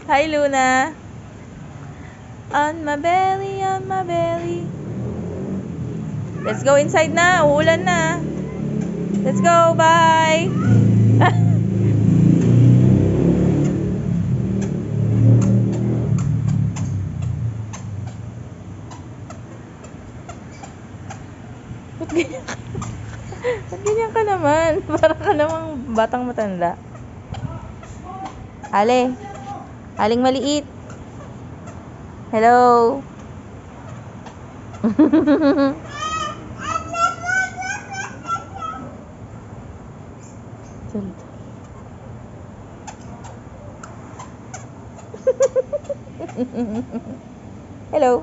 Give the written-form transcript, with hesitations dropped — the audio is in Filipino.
Hi, Luna. On my belly, on my belly. Let's go inside na. Uulan na. Let's go. Bye. Ba't ganyan ka naman? Para ka namang batang matanda. Ale. Aling maliit. Hello. Hello.